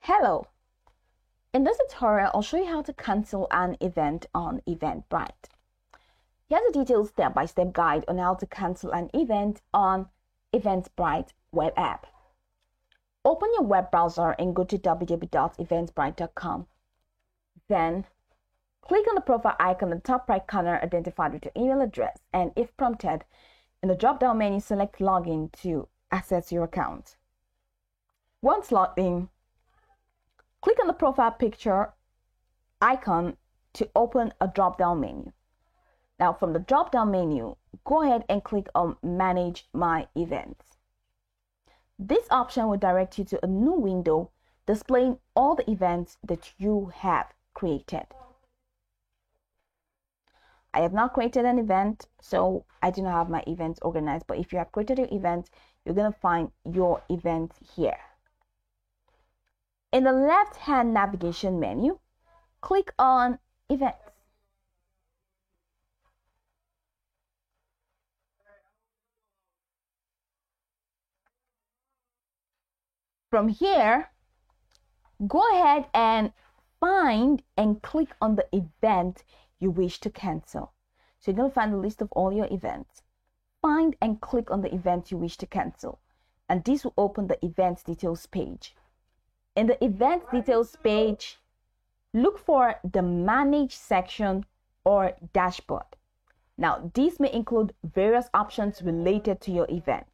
Hello! In this tutorial, I'll show you how to cancel an event on Eventbrite. Here's a detailed step-by-step guide on how to cancel an event on Eventbrite web app. Open your web browser and go to www.eventbrite.com. Then, click on the profile icon in the top right corner identified with your email address, and if prompted, in the drop-down menu, select Login to access your account. Once logged in, click on the profile picture icon to open a drop-down menu. Now, from the drop-down menu, go ahead and click on Manage My Events. This option will direct you to a new window displaying all the events that you have created. I have not created an event, so I do not have my events organized, but if you have created your event, you're going to find your event here. In the left-hand navigation menu, click on Events. From here, go ahead and find and click on the event you wish to cancel. So you're going to find the list of all your events. Find and click on the event you wish to cancel, and this will open the Events Details page. In the Event Details page, look for the Manage section or Dashboard. Now, these may include various options related to your event.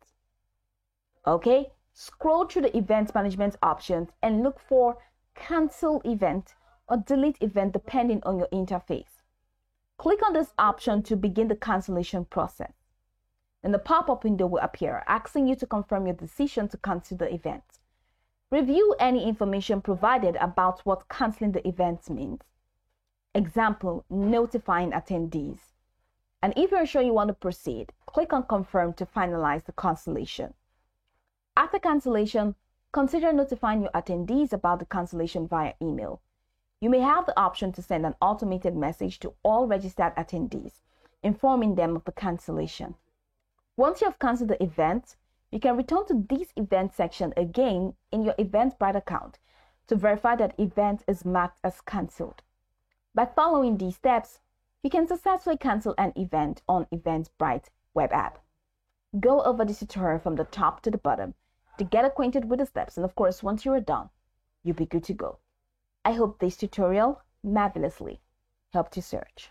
Okay, scroll through the Event Management options and look for Cancel Event or Delete Event depending on your interface. Click on this option to begin the cancellation process. Then the pop-up window will appear, asking you to confirm your decision to cancel the event. Review any information provided about what canceling the event means. Example, notifying attendees. And if you're sure you want to proceed, click on Confirm to finalize the cancellation. After cancellation, consider notifying your attendees about the cancellation via email. You may have the option to send an automated message to all registered attendees, informing them of the cancellation. Once you have canceled the event, you can return to this event section again in your Eventbrite account to verify that event is marked as cancelled. By following these steps, you can successfully cancel an event on Eventbrite web app. Go over this tutorial from the top to the bottom to get acquainted with the steps, and of course, once you are done, you'll be good to go. I hope this tutorial marvelously helped you search.